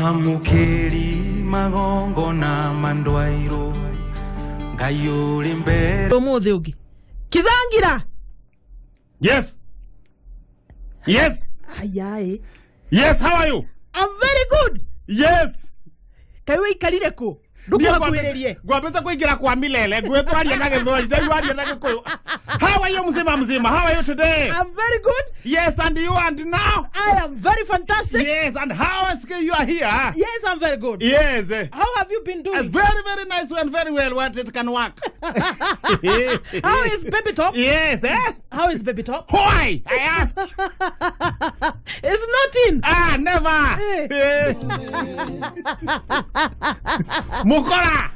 Mamukeri magongo na mandwairo Gayuri mbe Omothe ugi Kizangira. Yes. Yes. Ayaye. Yes, how are you? I'm very good. Yes. Kaiwe ikarire ko. Ndukwagwirerie. Gwabeta kuingira kwa milele. Gwetwaria na githoi. Ndaiwaria na gikuyu. How are you mzima? How are you today? I'm very good. Yes, and you and now? I am very fantastic. Yes, and how is you are here? Yes, I'm very good. Yes. How have you been doing? It's very, very nice and very well what it can work. How is Baby Top? Yes, How is Baby Top? Why? I ask. It's not in. Never. Mukora.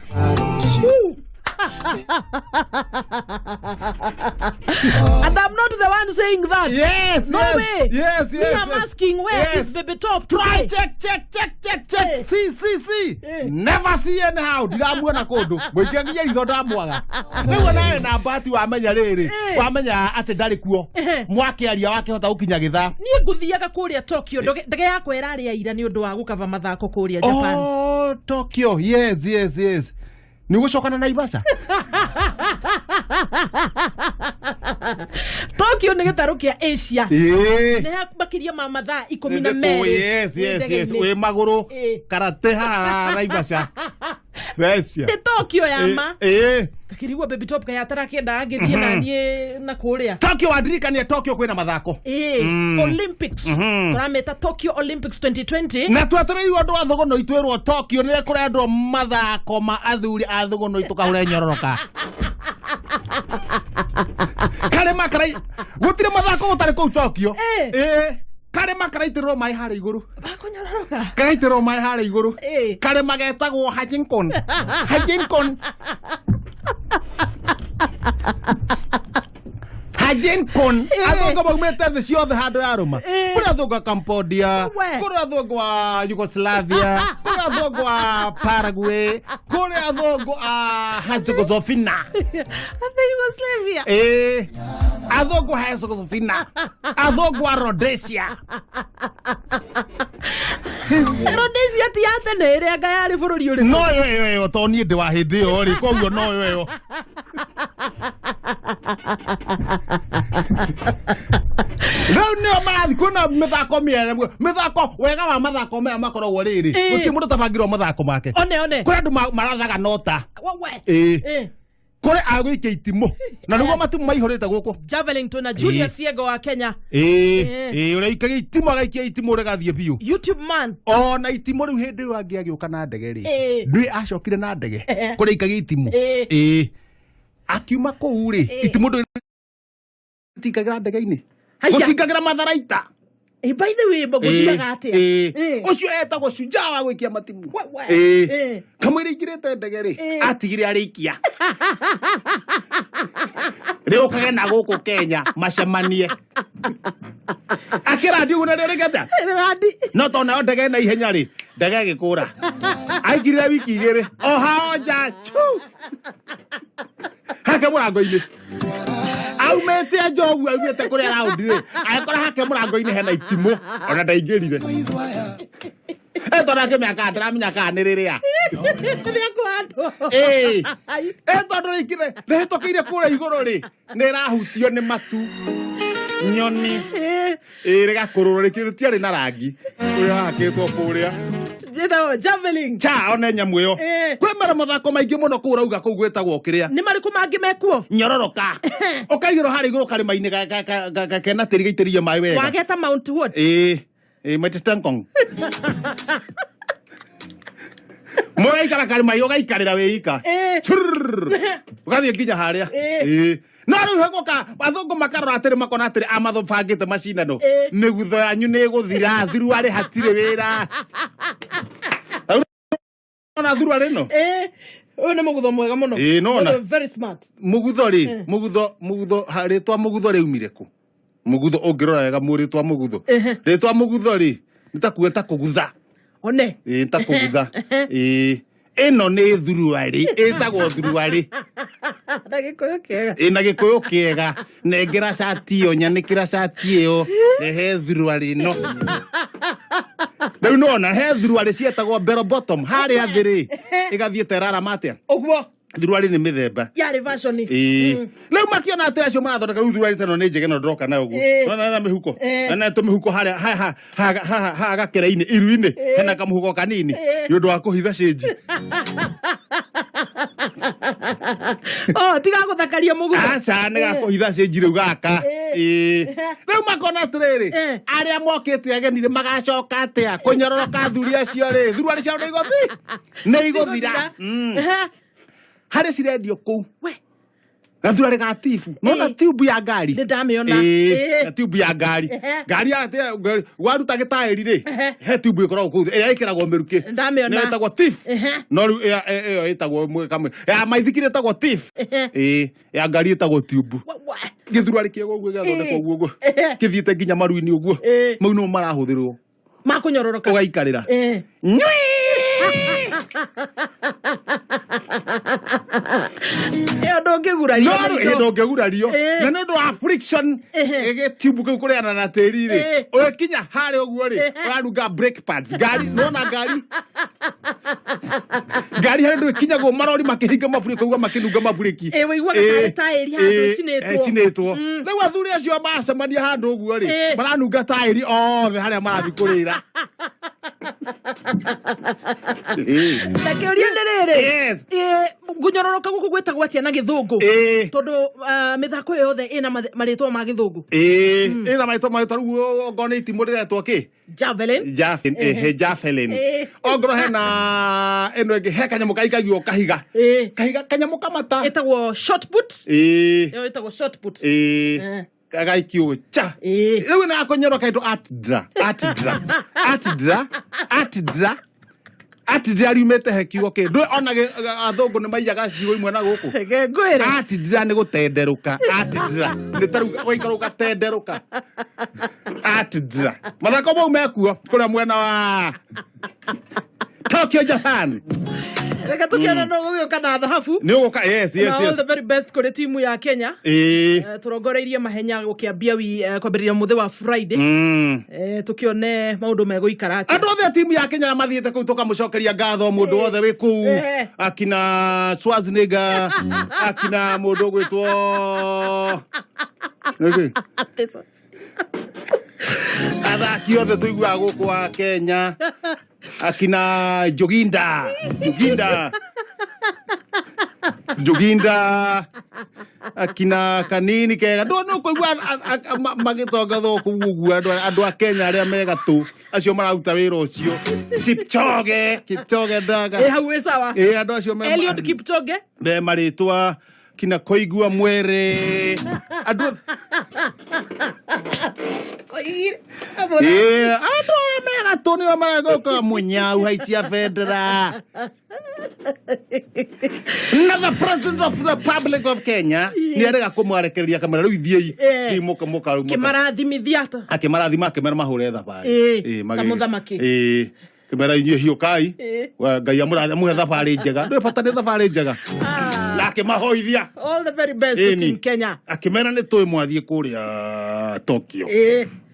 And I'm not the one saying that. Yes, no yes, way. Yes, yes. I'm asking where is Baby Top? Try, check. See. Never see anyhow. Digamuona kodo. Mwikiangia ithoda mwaga. Niwe nawe na mbati wamenya riri. Wamenya ati ndari kuo. Mwake aria wake hota ukinya githa. Nie nguthiaga kuria Tokyo. Ndege yakwa irari ya ira ni undu wa gukava mathako kuria Japan. Oh, Tokyo. Yes. Ni gucokana na Ibasa. Tokyo ni gitaru kia Asia. Ni hakumakiria ma mathaa 12. Yes. We maguru karate ha na Ibasa. Asia. Ni Tokyo yama. Kakirigwa Baby Top kaya tarakenda agithie na nie na kuria. Tokyo wadirikania Tokyo kwina mathako. Olympics. Turameta Tokyo Olympics 2020. Na twetereirwo andu a thogono itwerwo Tokyo ni kuri andu mathako ma athuri a thogono itukahure nyororoka. Kare makarai gutire mathako gutari ku Tokyo. Kare makaraitirwo mai hara iguru. Bakonyororoka. Karaitirwo mai hara iguru. Kare magetagwo Hajinkon. Hajinkon. Athongo baumete thĩ ciothe handũ ya rũma. Kũrĩ athongo a Cambodia, kũrĩ athongo a Yugoslavia, kũrĩ athongo a Paraguay, kũrĩ athongo a Herzegovina. Yugoslavia. Athongo a Herzegovina. Athongo a Rhodesia. Rhodesia ti atene ĩrĩa nga yarĩ bũrũri ũrĩ. No yo to niĩ ndĩ wa hĩndĩ ĩyo rĩ, koguo no yo. Rĩu nĩo marathi kwĩna mĩthako mĩere. Mĩthako wega wa mathako maya makoragwo rĩrĩ. Gũtirĩ mũndũ tabangĩrwo mathako make. One. Kũrĩ andũ marathaga nota. Kũrĩ agũikia itimũ. Na nĩguo matimũ maihũrĩte gũkũ. Javelin tuna Julius Yego wa Kenya. Ũrĩa ikagia itimũ agaikia itimũ rĩgathiĩ biũ. YouTube man. Na itimũ rĩu hĩndĩ ĩyo angĩ agĩũka na ndege rĩ. Nĩ acokire na ndege. Kũrĩa ikagia itimũ. Akiuma kũu rĩ. Itimũ ndũ tikagira ndege-inĩ. Gũtikagira matharaita. By the way, baguthiaga atia. Ucio etagwo shujaa wa gwikia matimu. Kamwira ingirite ndege ri atigire arikia. Rĩu kagena gũkũ Kenya macemanie. Akira ndiu na rĩrĩ gata. No tona ndege na ihenya ri ndege gĩkũra. Aigire wiki igĩrĩ. Ohaoja. Hake mũrango-inĩ. Aumete njogu aumete kuri araundire akora hake murango-ini hena itimũ ona ndaingĩrire etora ke miaka ndramenya kana riria etora ikire rehetokeire kure iguru ri ni rahutio ni matu nyoni rigakurura rikirutiari na rangi uria hakitwo kuria Javelin. One nyamu yo. Kwemera mathako maingĩ mũno kũu rauga kũu gwĩtagwo kĩrĩa. Nĩ marĩkũ mangĩ mekuo? Nyororoka. Ũkaigĩrwo harĩ igũrũ karĩma-inĩ kena tĩri gaitĩrĩrie maĩ wega. Wageta Mount Wood. Metestankong. Mũgaikara karĩma-inĩ ũgaikarĩra wĩika. Ũgathiĩ nginya harĩa. No rĩu hegoka athongo makarora atĩrĩ makona atĩrĩ amatho bangĩte macindano. Mĩgutho yanyu nĩ gũthira Thuruarĩ hatirĩ wĩra. Ona Thuruarĩ no? Uyu nĩ mũgutho mwega mũno. No. Very smart. Mũgutho rĩ, mũgutho rĩtwa mũgutho rĩumire kũ? Mũgutho ũngĩrora wega rĩtwa mũgutho. Rĩtwa mũgutho rĩ, nĩtakuo ta kũgutha. One. Ta kũgutha. Eno nĩ Thuruarĩ, ĩtagwo Thuruarĩ. Na gĩkũyũ kĩega. Na gĩkũyũ kĩega. Nengera cati ĩyo, nyanĩkĩra cati ĩyo. Rehe Thuruarĩ ĩno. Rĩu nona he thuruarĩ cietagwo bell bottom harĩa thĩ rĩ ĩgathiĩte rarama atĩa Ũguo thuruarĩ nĩ mĩthemba yarĩ version rĩu makiona atĩ acio marathondeka rĩu thuruarĩ teno nĩ njege no ndĩroka nayo ũguo na mĩhuko na tũmĩhuko harĩa ha gakere-inĩ iru-inĩ hena kamũhuko kanini nĩ ũndũ wa kũhitha cĩnji tiga gũthakaria mũguo aca nĩ gakũhitha cĩnji rĩu gaka rĩu makona atĩrĩrĩ arĩa mokĩte ageni nĩ magacoka atĩa kũnyororoka athuri acio rĩ thuruarĩ ciao nĩ igũthira harĩ cirendio kũu gathurarĩ ga tibu nona tibu ya ngari ndamĩona tibu ya ngari ngari waruta gĩtaĩri rĩ he tibu ĩkoragwo kũu ĩrĩa ĩkĩragwo mĩrukĩ nĩ ĩtagwo tif no rĩu ĩyo ĩtagwo kamwe ya maithikiri ĩtagwo tif ya ngari ĩtagwo tibu gĩthurarĩ kĩega ũguo gĩathondekwo ũguo kĩthiĩte nginya maru-inĩ ũguo mau nĩmo marahũthĩrwo makũnyororoka ũgaikarĩra ndũngĩgurario na nĩ ũndũ wa friction gĩtibu kĩu kũrĩana na tĩri rĩ ũgĩkinya harĩa ũguo rĩ ũranunga brake pads ngari nona ngari harĩa ndũgĩkinyagwo marori makĩhinga mabũrĩki ũguo makĩnunga mabũrĩki cinĩtwo rĩu athuri acio macemania handũ ũguo rĩ maranunga taĩri othe harĩa marathiĩ kũrĩra Nakĩũria nĩ rĩrĩ gũnyororoka gũkũ gwĩtagwo atĩa na gĩthũngũ tondũ mĩthako yothe ĩna marĩtwa ma gĩthũngũ ĩna marĩtwa rĩu ongorwo nĩ itimũ rĩretwo kĩ javelin ongorwo hena ĩno ĩngĩ he kanyamũ kaikagio kahiga kanyamũ kamata ĩtagwo shot put ĩtagwo shot put agaikio cha rĩu nĩ akũnyoroka ĩtwo atidra riumĩte he kiugo kĩ ndũĩ ona athũngũ nĩ maiyaga ciugo imwe na gũkũ atidra nĩ gũtenderũka atidra nĩ ta rĩu ũgaikara ũgatenderũka atidra mathako mau mekuo kũrĩa mwena wa Tokyo, Japan. Reka tukiona no gũgĩũka na thahabu nĩ ũgũka yes all the very best kũrĩ timu ya Kenya tũrongoreirie mahenya gũkĩambia kwambĩrĩria mũthĩ wa Friday tukione maũndũ megũikara atĩa andũ othe timu ya Kenya mathiĩte kũu tũkamũcokeria ngatho mũndũ wothe wĩ kũu akina Schwarzenegger akina mũndũ gwĩtwo athaki othe tũiguaga gũkũ wa Kenya akina Joginda akina kanini kega ndo no kuigua magitongatho kugugu andu a Kenya aria megatu acio mararuta wira ucio Kipchoge ndaga hau sawa andu acio me Eliud Kipchoge be maritwa kina Koigua Mwere andu andu megatu ni maragoka munyau haitia federa. Another president of the Republic of Kenya ni arega kumwarekereria kamera riu ithiei muka kimarathimithia ta akimarathima akimera mahure thabari kamuthamaki kimera inyo hiukai ngai amurathime thabari njega ndwe bata ni thabari njega nake mahoithia all the very best in Kenya akimera ni twi mwathie kuria Tokyo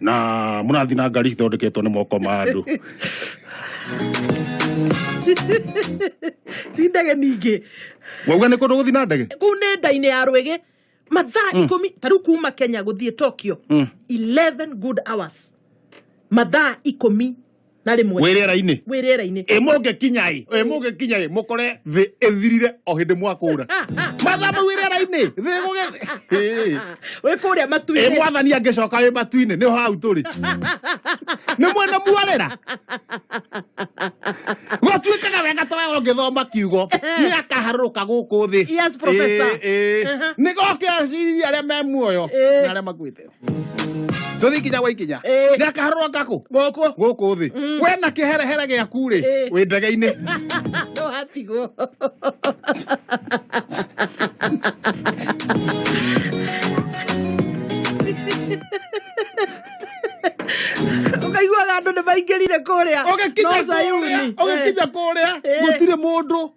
na murathi na ngari thondeketwo ni moko ma andu Tindage ningi wauga ni kundu guthi na ndege kune ndaine ya rwege mathaa 10 taru kuma Kenya guthie Tokyo 11 good hours mathaa 10 na rimwe wirera-ini muge kinyai mukore thi ethirire o hindi mwakura mathaa ma wirera-ini thi guge we kuria matu-ini mwathani angicoka wi matu-ini ni hau turi ni mwena mwarera gũtuĩkaga wega twaga ngĩthoma kiugo ni akaharũka gũkũ thi yes professor ni goke aciria arĩa me muoyo na arĩa makuĩte tuthi kinya waikinya ni akaharũka gũkũ thi we na kĩherehere gĩaku rĩ wĩ ndege-inĩ no hatigwo ukaiguaga andũ nĩ maingĩrire kũrĩa ũgĩkinya kũrĩa gũtirĩ mũndũ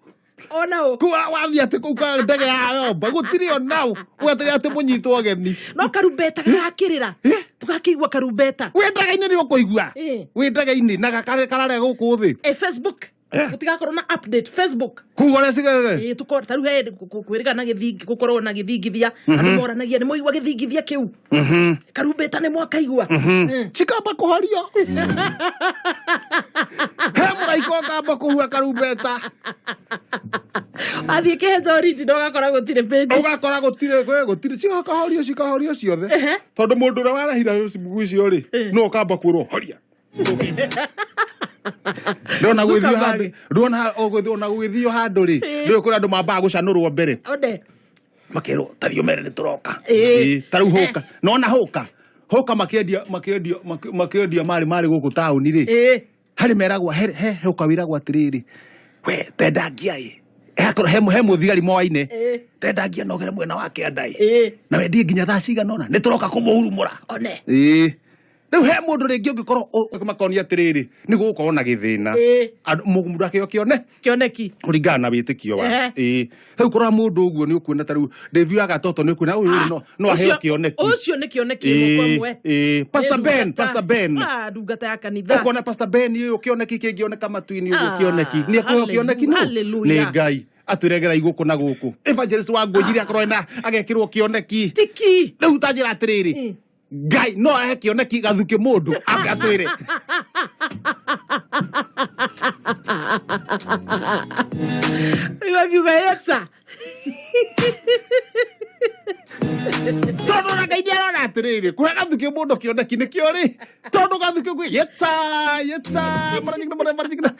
ona o wathiĩ atĩ kũu ka ndege ya yomba gũtirĩ o nau ũgeterea atĩ mũnyitwo ageni no karumbeta gakĩrĩra ndugakĩigua karumbeta wĩ ndege-inĩ nĩ ũkũigua wĩ ndege-inĩ na karare gũkũ thĩ Facebook gutigakorwo na update Facebook kuga ũrĩa cigege tukora taru he kwĩrĩga na gĩthingi gũkorwo na gĩthingithia andũ moranagia nĩ mũigua gĩthingithia kĩu karumbeta nĩ mwakaigua cikamba kũhorio he mũraika ũkamba kũhua karumbeta athiĩ Kihenjo original ũgakora gũtirĩ page ũgakora gũtirĩ cikahorio ciothe tondũ mũndũ ũrĩa warahira Facebook icio rĩ no ũkamba kwĩrwo horia ndona gwĩthio handũ ndona ona gwĩthio handũ rĩ ndio kũrĩ andũ mambaga gũcanũrwo mbere makerwo tathio mere nĩ tũroka tarĩu hũka nona hũka makĩendia marĩ gũkũ taũni rĩ harĩ meragwo he hũka wĩragwo atĩrĩrĩ we tendangia akorwo he mũthigari moaine tendangia nogere mwena wa kĩanda na wendie nginya thaa cigana ũna nĩ tũroka kũmũhurumũra rĩu he mũndũ rĩngĩ ũngĩkorwo makonia atĩrĩrĩ nĩ gũgũkorwo na gĩthĩna mũndũ akĩo kĩoneki kũringana na wĩtĩkio wa rĩu korwo mũndũ ũguo nĩ ũkuona ta rĩu David wa Gatoto nĩ ũkuona ũyũ no aheo kĩoneki ũcio nĩ kĩoneki ĩmwe Pastor Ben ndungata ya kanitha ũkona Pastor Ben ũyũ kĩoneki kĩngĩoneka matu-inĩ ũguo kĩoneki nĩ akũheo kĩoneki nĩ Ngai atwĩregera igũkũ na gũkũ evangelist wa Ngũnjiri akorwo agekĩrwo kĩoneki tiki rĩu tanjĩra atĩrĩrĩ Ngai no ahe kĩoneki gathuke mũndũ agatwĩre akiuga yetsa tondũ na Ngai nĩarona atĩrĩrĩ kũhe gathuke mũndũ kĩoneki nĩkĩo rĩ tondũ gathuke kwĩ yetsa marajigna